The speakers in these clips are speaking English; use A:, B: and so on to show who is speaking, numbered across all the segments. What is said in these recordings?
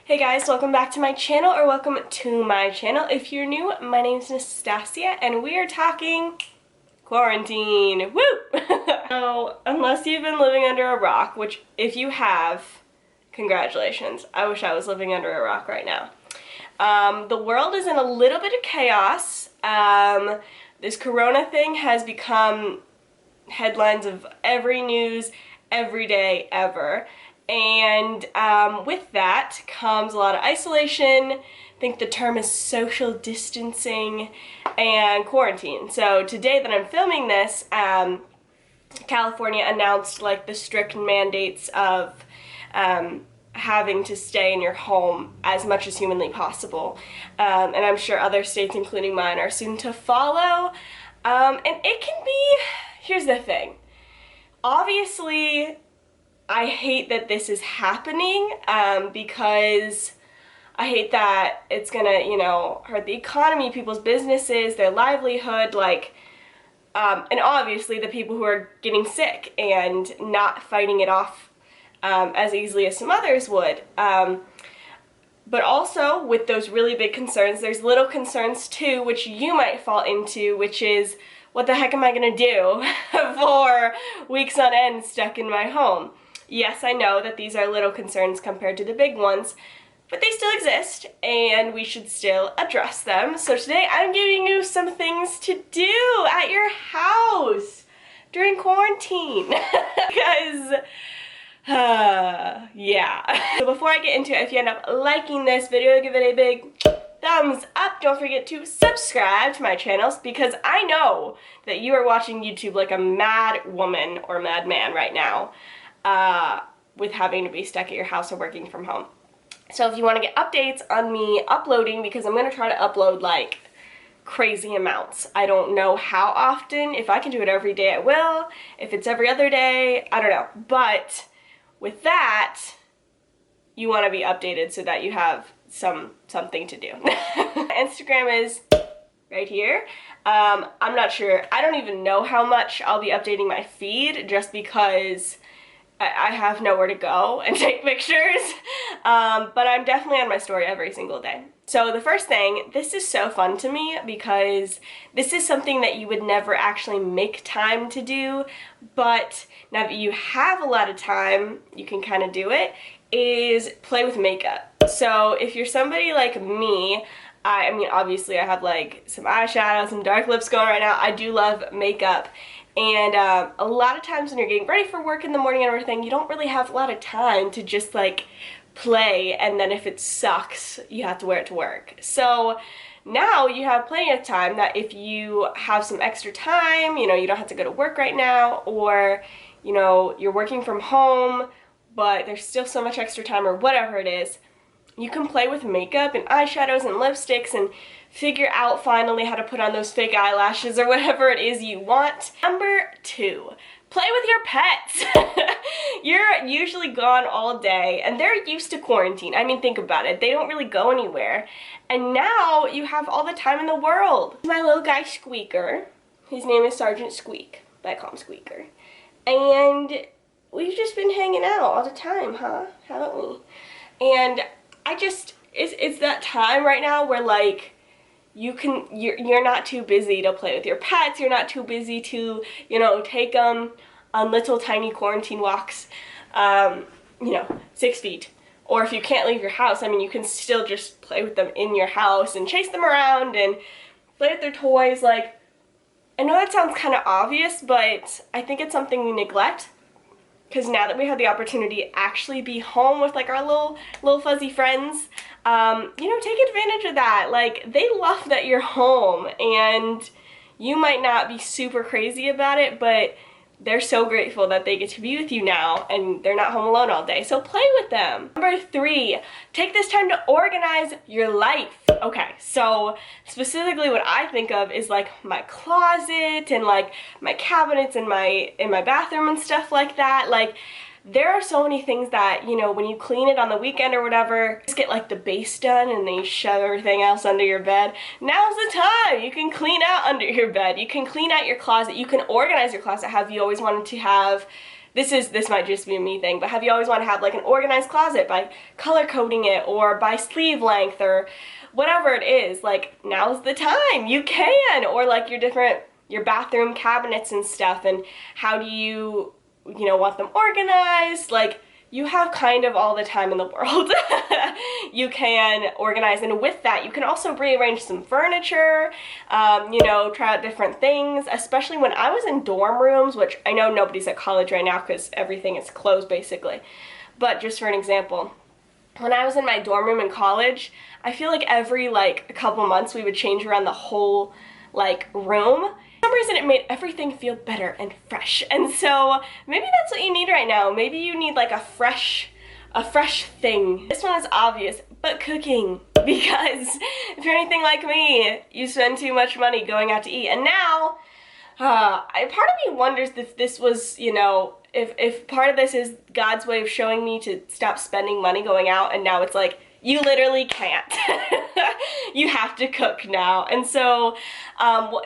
A: Hey guys, welcome back to my channel, or welcome to my channel. If you're new, my name is Nastasia, and we are talking quarantine. Woo! So, unless you've been living under a rock, which if you have, congratulations. I wish I was living under a rock right now. The world is in a little bit of chaos. This corona thing has become headlines of every news, every day, ever. And with that comes a lot of isolation. I think the term is social distancing and quarantine. So today that I'm filming this, California announced like the strict mandates of having to stay in your home as much as humanly possible. And I'm sure other states, including mine, are soon to follow. And it can be, here's the thing. Obviously, I hate that this is happening because I hate that it's gonna, hurt the economy, people's businesses, their livelihood, and obviously the people who are getting sick and not fighting it off as easily as some others would. But also, with those really big concerns, there's little concerns too, which you might fall into, which is, what the heck am I gonna do for weeks on end stuck in my home? Yes, I know that these are little concerns compared to the big ones, but they still exist, and we should still address them. So today I'm giving you some things to do at your house during quarantine. Because, yeah. So before I get into it, if you end up liking this video, give it a big thumbs up. Don't forget to subscribe to my channels, because I know that you are watching YouTube like a mad woman or mad man right now. With having to be stuck at your house or working from home. So if you want to get updates on me uploading, because I'm going to try to upload like crazy amounts. I don't know how often. If I can do it every day, I will. If it's every other day, I don't know. But with that, you want to be updated so that you have something to do. Instagram is right here. I'm not sure. I don't even know how much I'll be updating my feed, just because I have nowhere to go and take pictures, but I'm definitely on my story every single day. So the first thing, this is so fun to me because this is something that you would never actually make time to do, but now that you have a lot of time, you can kind of do it, is play with makeup. So if you're somebody like me, I mean, obviously I have like some eyeshadow, some dark lips going right now. I do love makeup. And a lot of times when you're getting ready for work in the morning and everything, you don't really have a lot of time to just like play, and then if it sucks, you have to wear it to work. So now you have plenty of time that if you have some extra time, you don't have to go to work right now, or you're working from home, but there's still so much extra time or whatever it is, you can play with makeup and eyeshadows and lipsticks and figure out finally how to put on those fake eyelashes or whatever it is you want. Number 2, play with your pets. You're usually gone all day and they're used to quarantine. I mean, think about it. They don't really go anywhere. And now you have all the time in the world. My little guy Squeaker, his name is Sergeant Squeak, but I call him Squeaker. And we've just been hanging out all the time, huh? Haven't we? And it's that time right now where like you're not too busy to play with your pets. You're not too busy to take them on little tiny quarantine walks, 6 feet. Or if you can't leave your house, I mean, you can still just play with them in your house and chase them around and play with their toys. Like, I know that sounds kind of obvious, but I think it's something we neglect. Because now that we have the opportunity to actually be home with like our little fuzzy friends, take advantage of that. Like, they love that you're home, and you might not be super crazy about it, but they're so grateful that they get to be with you now and they're not home alone all day. So play with them. Number 3, take this time to organize your life. Okay, so specifically what I think of is like my closet and like my cabinets and my bathroom and stuff like that. Like, there are so many things that, when you clean it on the weekend or whatever, just get like the base done and then you shove everything else under your bed. Now's the time! You can clean out under your bed. You can clean out your closet. You can organize your closet however you always wanted to have this might just be a me thing, but have you always wanted to have like an organized closet by color coding it or by sleeve length or whatever it is? Like, now's the time, you can. Or like your bathroom cabinets and stuff, and how do you want them organized? Like, you have kind of all the time in the world. You can organize, and with that, you can also rearrange some furniture, try out different things, especially when I was in dorm rooms, which I know nobody's at college right now because everything is closed basically. But just for an example, when I was in my dorm room in college, I feel like every a couple months we would change around the whole room. For some reason it made everything feel better and fresh, and so maybe that's what you need right now. Maybe you need like a fresh thing. This one is obvious, but cooking, because if you're anything like me, you spend too much money going out to eat. And now part of me wonders if this was, if part of this is God's way of showing me to stop spending money going out, and now it's like, you literally can't. You have to cook now. And so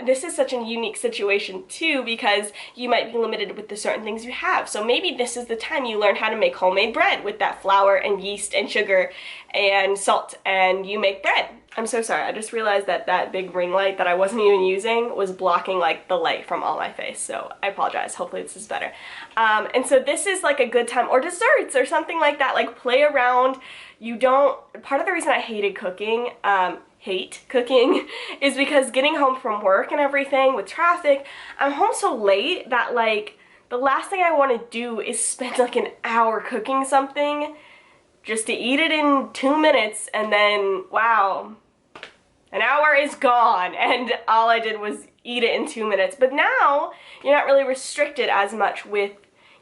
A: this is such a unique situation too, because you might be limited with the certain things you have. So maybe this is the time you learn how to make homemade bread with that flour and yeast and sugar and salt, and you make bread. I'm so sorry, I just realized that that big ring light that I wasn't even using was blocking like the light from all my face, so I apologize. Hopefully this is better. And so this is like a good time, or desserts or something like that, like play around. Part of the reason I hated cooking, is because getting home from work and everything with traffic, I'm home so late that like the last thing I want to do is spend like an hour cooking something just to eat it in 2 minutes, and then wow, an hour is gone and all I did was eat it in 2 minutes. But now you're not really restricted as much with,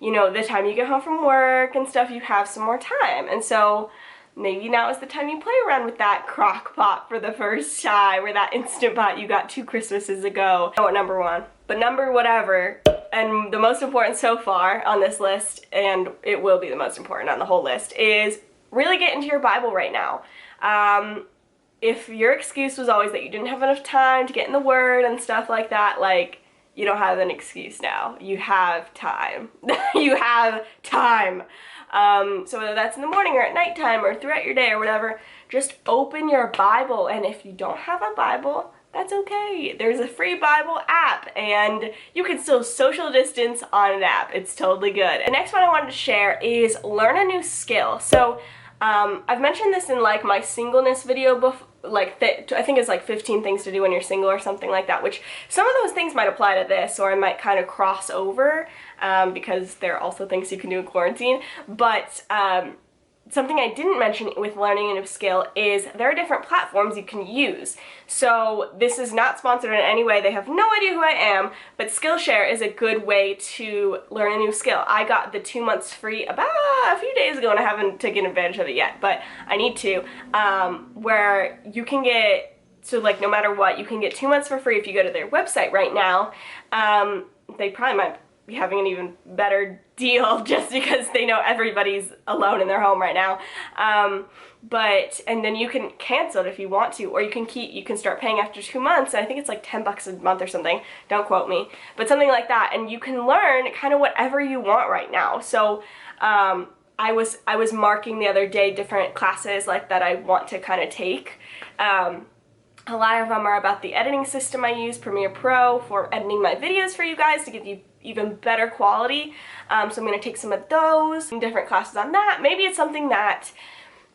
A: the time you get home from work and stuff. You have some more time, and so maybe now is the time you play around with that crock pot for the first time, or that Instant Pot you got 2 Christmases ago. I know what number one, but number whatever, and the most important so far on this list, and it will be the most important on the whole list, is really get into your Bible right now. If your excuse was always that you didn't have enough time to get in the Word and stuff like that, like, you don't have an excuse now. You have time. You have time. So whether that's in the morning or at nighttime or throughout your day or whatever, just open your Bible. And if you don't have a Bible, that's okay. There's a free Bible app, and you can still social distance on an app. It's totally good. The next one I wanted to share is learn a new skill. So I've mentioned this in like my singleness video before, I think it's like 15 things to do when you're single or something like that, which some of those things might apply to this, or I might kind of cross over because there are also things you can do in quarantine. But something I didn't mention with learning a new skill is there are different platforms you can use. So this is not sponsored in any way. They have no idea who I am, but Skillshare is a good way to learn a new skill. I got the 2 months free about a few days ago, and I haven't taken advantage of it yet, but I need to, where you can get, so like no matter what, you can get 2 months for free if you go to their website right now. They probably might be having an even better deal just because they know everybody's alone in their home right now. And then you can cancel it if you want to, or you can start paying after 2 months. And I think it's like $10 a month or something. Don't quote me, but something like that. And you can learn kind of whatever you want right now. So I was marking the other day different classes like that I want to kind of take. A lot of them are about the editing system I use, Premiere Pro, for editing my videos for you guys to give you even better quality. So I'm going to take some of those, different classes on that. Maybe it's something that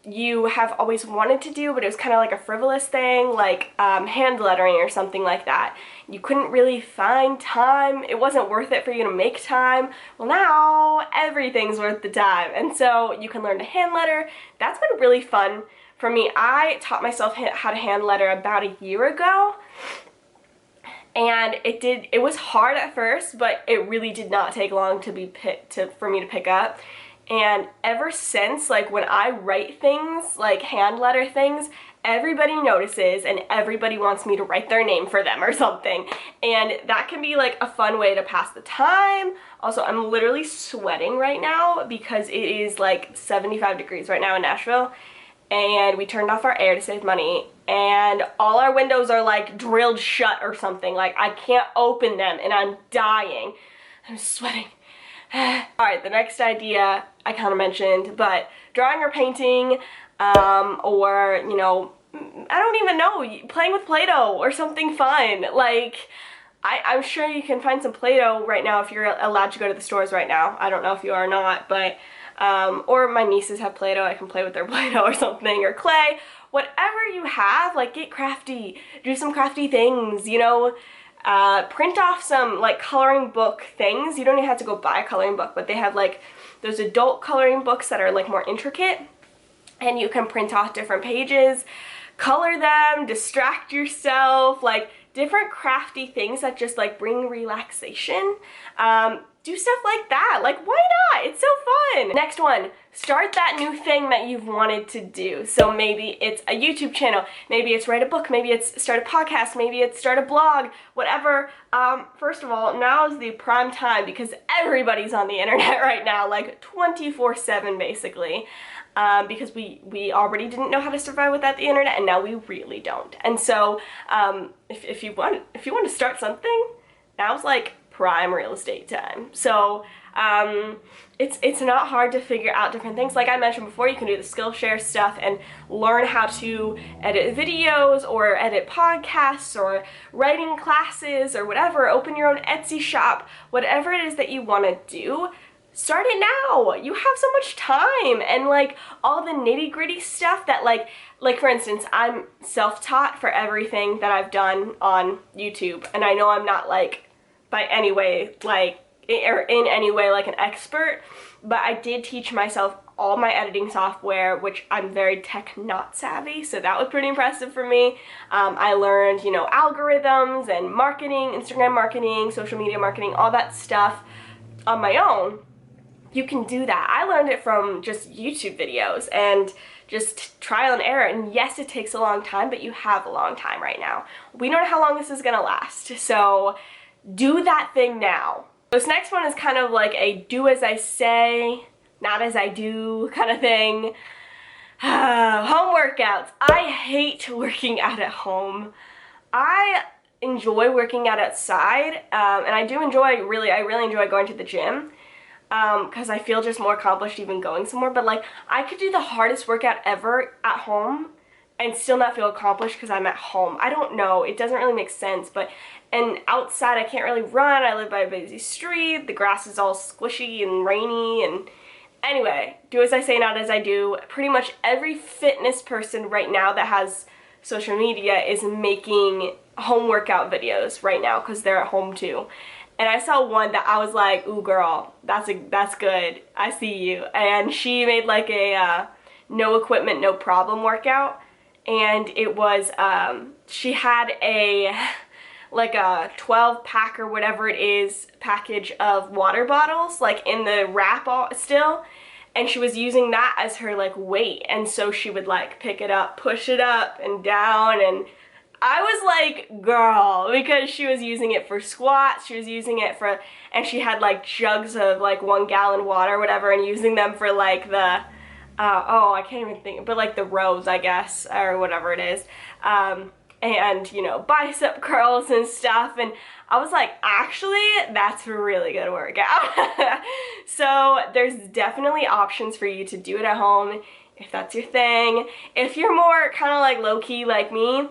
A: you have always wanted to do, but it was kind of like a frivolous thing, like hand lettering or something like that. You couldn't really find time. It wasn't worth it for you to make time. Well, now everything's worth the time. And so you can learn to hand letter. That's been really fun for me. I taught myself how to hand letter about a year ago. And it was hard at first, but it really did not take long for me to pick up. And ever since, like when I write things, like hand letter things, everybody notices and everybody wants me to write their name for them or something. And that can be like a fun way to pass the time. Also, I'm literally sweating right now because it is like 75 degrees right now in Nashville. And we turned off our air to save money, and all our windows are like drilled shut or something. Like I can't open them and I'm dying. I'm sweating. Alright, the next idea I kind of mentioned, but drawing or painting, or, you know, I don't even know, playing with Play-Doh or something fun. Like, I'm sure you can find some Play-Doh right now if you're allowed to go to the stores right now. I don't know if you are or not, but, or my nieces have Play-Doh, I can play with their Play-Doh or something, or clay. Whatever you have, like, get crafty, do some crafty things, you know. Print off some, like, coloring book things. You don't even have to go buy a coloring book, but they have, like, those adult coloring books that are, like, more intricate, and you can print off different pages, color them, distract yourself, like, different crafty things that just, like, bring relaxation. Do stuff like that. Like, why not? It's so fun. Next one, start that new thing that you've wanted to do. So maybe it's a YouTube channel, maybe it's write a book, maybe it's start a podcast, maybe it's start a blog, whatever. First of all, now is the prime time because everybody's on the internet right now, like 24/7 basically. Because we already didn't know how to survive without the internet, and now we really don't. And so, if you want to start something, now's like prime real estate time. So, it's not hard to figure out different things. Like I mentioned before, you can do the Skillshare stuff and learn how to edit videos or edit podcasts or writing classes or whatever. Open your own Etsy shop, whatever it is that you want to do. Start it now. You have so much time, and like all the nitty-gritty stuff that like for instance, I'm self-taught for everything that I've done on YouTube, and I know I'm not like by any way like or in any way like an expert, but I did teach myself all my editing software, which I'm very tech not savvy, so that was pretty impressive for me. I learned, you know, algorithms and marketing, Instagram marketing, social media marketing, all that stuff on my own. You can do that. I learned it from just YouTube videos and just trial and error. And yes, it takes a long time, but you have a long time right now. We don't know how long this is gonna last, so do that thing now. This next one is kind of like a do as I say, not as I do kind of thing. Home workouts. I hate working out at home. I enjoy working out outside, and I really enjoy going to the gym. Because I feel just more accomplished even going somewhere, but like I could do the hardest workout ever at home and still not feel accomplished because I'm at home. I don't know, it doesn't really make sense, and outside I can't really run. I live by a busy street, the grass is all squishy and rainy, and anyway, do as I say, not as I do. Pretty much every fitness person right now that has social media is making home workout videos right now because they're at home too. And I saw one that I was like, ooh girl, that's good, I see you. And she made like a no equipment, no problem workout. And it was, she had like a 12 pack or whatever it is package of water bottles like in the wrap still. And she was using that as her like weight. And so she would like pick it up, push it up and down, and I was like, girl, because she was using it for squats, she was using it for, and she had like jugs of like 1 gallon water or whatever, and using them for like the, I can't even think, but like the rows, I guess, or whatever it is, and you know, bicep curls and stuff, and I was like, actually, that's a really good workout. So there's definitely options for you to do it at home, if that's your thing. If you're more kind of like low-key like me,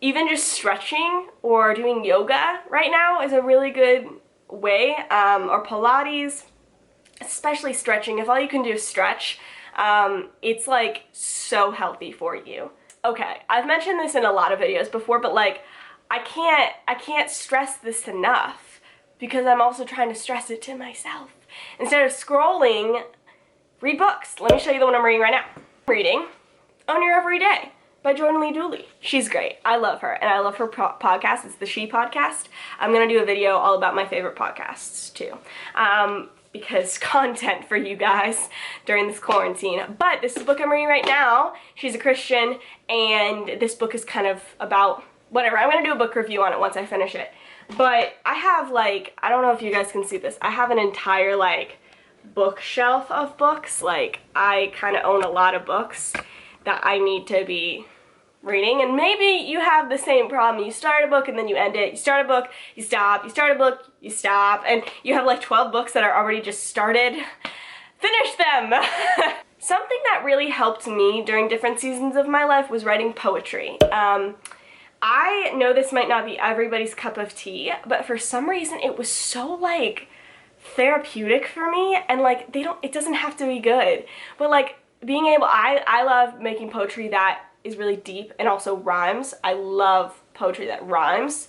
A: even just stretching or doing yoga right now is a really good way, or Pilates, especially stretching. If all you can do is stretch, it's like so healthy for you. Okay, I've mentioned this in a lot of videos before, but like I can't stress this enough because I'm also trying to stress it to myself. Instead of scrolling, read books. Let me show you the one I'm reading right now. Reading Own Your Everyday by Jordan Lee Dooley. She's great. I love her, and I love her podcast. It's the She Podcast. I'm gonna do a video all about my favorite podcasts too, because content for you guys during this quarantine. But this is a book I'm reading right now. She's a Christian, and this book is kind of about whatever. I'm gonna do a book review on it once I finish it. But I have like, I don't know if you guys can see this, I have an entire like bookshelf of books. Like I kind of own a lot of books that I need to be reading, and maybe you have the same problem. You start a book and then you end it. You start a book, you stop. You start a book, you stop, and you have like 12 books that are already just started. Finish them! Something that really helped me during different seasons of my life was writing poetry. I know this might not be everybody's cup of tea, but for some reason it was so like therapeutic for me, and like it doesn't have to be good, but like being able, I love making poetry that is really deep and also rhymes. I love poetry that rhymes.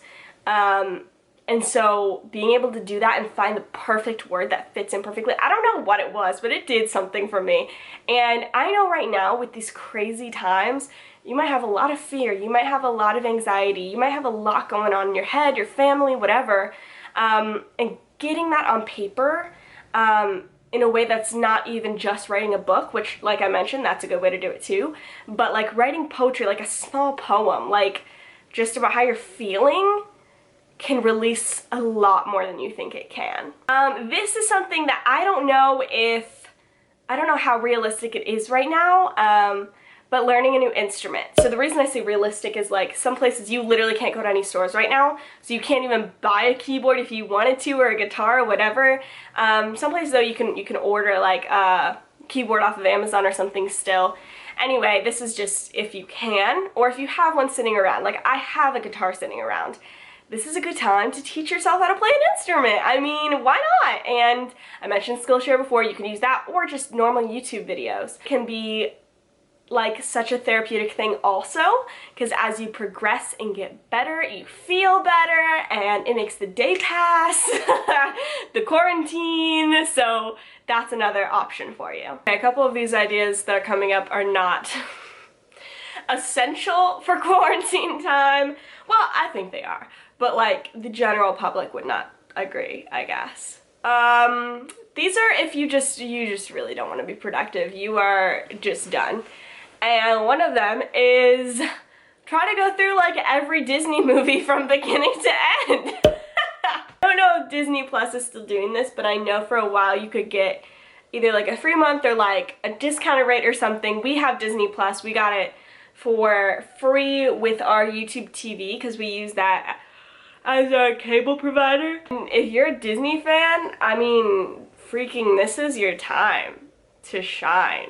A: And so being able to do that and find the perfect word that fits in perfectly, I don't know what it was, but it did something for me. And I know right now with these crazy times, you might have a lot of fear, you might have a lot of anxiety, you might have a lot going on in your head, your family, whatever. And getting that on paper in a way that's not even just writing a book, which, like I mentioned, that's a good way to do it too, but like writing poetry, like a small poem, like just about how you're feeling, can release a lot more than you think it can. This is something that I don't know how realistic it is right now, but learning a new instrument. So the reason I say realistic is like some places you literally can't go to any stores right now, so you can't even buy a keyboard if you wanted to, or a guitar or whatever. Some places though you can order like a keyboard off of Amazon or something still. Anyway, this is just if you can, or if you have one sitting around. Like I have a guitar sitting around. This is a good time to teach yourself how to play an instrument. I mean, why not? And I mentioned Skillshare before, you can use that, or just normal YouTube videos. It can be like such a therapeutic thing also, because as you progress and get better, you feel better, and it makes the day pass, the quarantine, so that's another option for you. Okay, a couple of these ideas that are coming up are not essential for quarantine time. Well, I think they are, but like the general public would not agree, I guess. These are if you just really don't want to be productive, you are just done. And one of them is try to go through like every Disney movie from beginning to end. I don't know if Disney Plus is still doing this, but I know for a while you could get either like a free month or like a discounted rate or something. We have Disney Plus. We got it for free with our YouTube TV because we use that as our cable provider. And if you're a Disney fan, I mean, freaking this is your time to shine.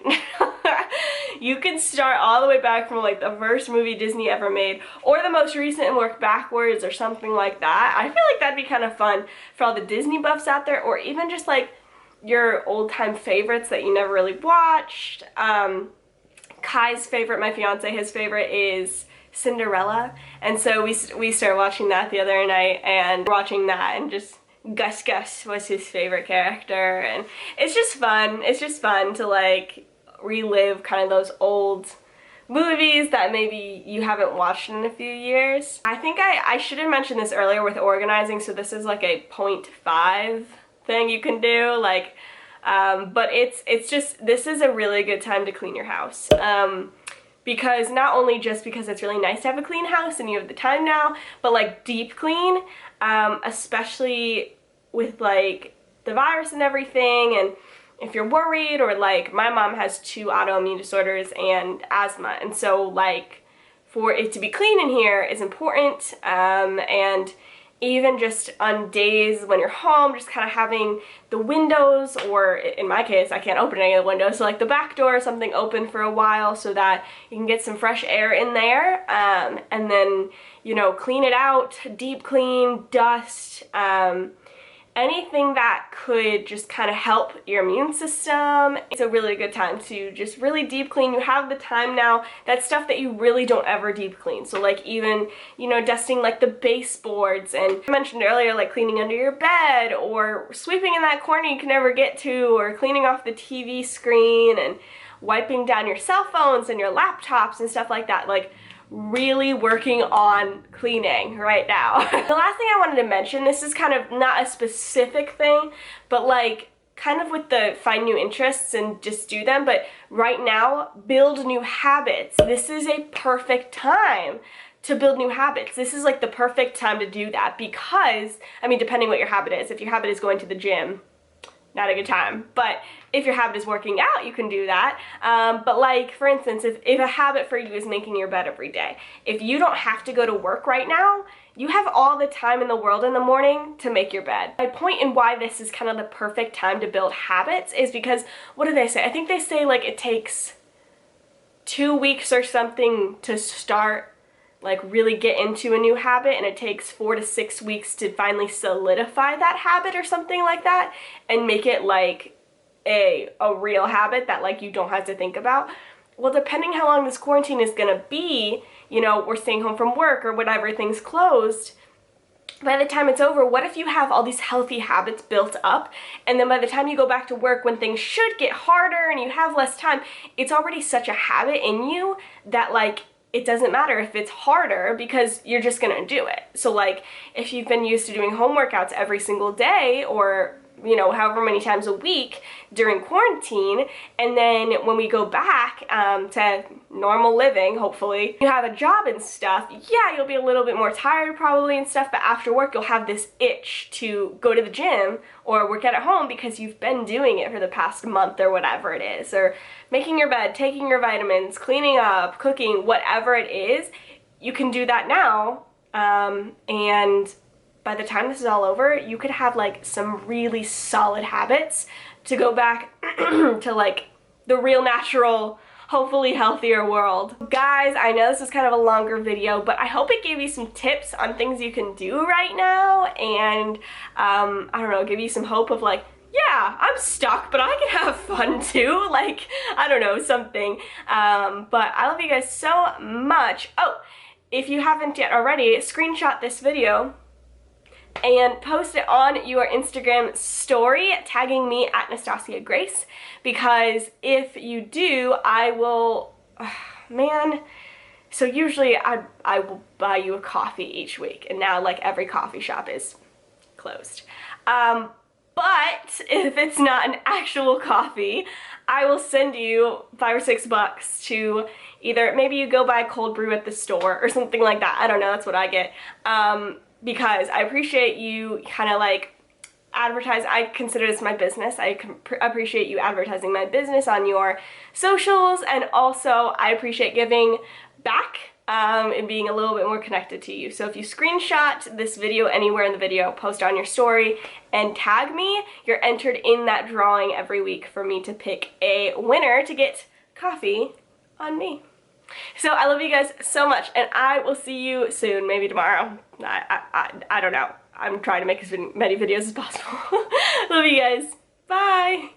A: You can start all the way back from like the first movie Disney ever made, or the most recent, and work backwards or something like that. I feel like that'd be kind of fun for all the Disney buffs out there, or even just like your old-time favorites that you never really watched. Kai's favorite, my fiance, his favorite is Cinderella, and so we started watching that the other night, and watching that, and just Gus was his favorite character, and it's just fun. It's just fun to like relive kind of those old movies that maybe you haven't watched in a few years. I think I should have mentioned this earlier with organizing, so this is like a 0.5 thing you can do, like but it's just, this is a really good time to clean your house. Because not only just because it's really nice to have a clean house and you have the time now, but like deep clean, especially with like the virus and everything, and if you're worried, or like my mom has 2 autoimmune disorders and asthma, and so like for it to be clean in here is important, and even just on days when you're home, just kind of having the windows, or in my case, I can't open any of the windows, so like the back door or something open for a while so that you can get some fresh air in there, and then, you know, clean it out, deep clean, dust, anything that could just kind of help your immune system. It's a really good time to just really deep clean. You have the time now. That's stuff that you really don't ever deep clean. So like even, you know, dusting like the baseboards, and I mentioned earlier like cleaning under your bed, or sweeping in that corner you can never get to, or cleaning off the TV screen, and wiping down your cell phones and your laptops and stuff like that. Like really working on cleaning right now. The last thing I wanted to mention, this is kind of not a specific thing, but like kind of with the find new interests and just do them, but right now, build new habits. This is a perfect time to build new habits. This is like the perfect time to do that, because, I mean, depending what your habit is, if your habit is going to the gym, not a good time. But if your habit is working out, you can do that. But like, for instance, if a habit for you is making your bed every day, if you don't have to go to work right now, you have all the time in the world in the morning to make your bed. My point in why this is kind of the perfect time to build habits is because, what do they say? I think they say like it takes 2 weeks or something to start, like really get into a new habit, and it takes 4 to 6 weeks to finally solidify that habit or something like that and make it like a real habit that like you don't have to think about. Well, depending how long this quarantine is gonna be, you know, we're staying home from work or whatever, things closed, by the time it's over, what if you have all these healthy habits built up, and then by the time you go back to work when things should get harder and you have less time, it's already such a habit in you that like it doesn't matter if it's harder because you're just gonna do it. So like if you've been used to doing home workouts every single day, or you know, however many times a week during quarantine, and then when we go back to normal living, hopefully, you have a job and stuff, yeah, you'll be a little bit more tired probably and stuff, but after work you'll have this itch to go to the gym or work out at home because you've been doing it for the past month or whatever it is, or making your bed, taking your vitamins, cleaning up, cooking, whatever it is. You can do that now, and by the time this is all over, you could have like some really solid habits to go back to like the real natural, hopefully healthier world. Guys, I know this is kind of a longer video, but I hope it gave you some tips on things you can do right now, and I don't know, give you some hope of like, yeah, I'm stuck, but I can have fun too, like, I don't know, something. But I love you guys so much. Oh, if you haven't yet already, screenshot this video and post it on your Instagram story, tagging me at Nastasia Grace, because if you do, I will, man, so usually I will buy you a coffee each week, and now like every coffee shop is closed. But if it's not an actual coffee, I will send you $5 or $6 to either, maybe you go buy cold brew at the store or something like that. I don't know, that's what I get. Because I appreciate you kind of like advertise. I consider this my business. I appreciate you advertising my business on your socials, and also I appreciate giving back and being a little bit more connected to you. So if you screenshot this video anywhere in the video, post on your story, and tag me, you're entered in that drawing every week for me to pick a winner to get coffee on me. So I love you guys so much, and I will see you soon, maybe tomorrow. I don't know. I'm trying to make as many videos as possible. Love you guys. Bye.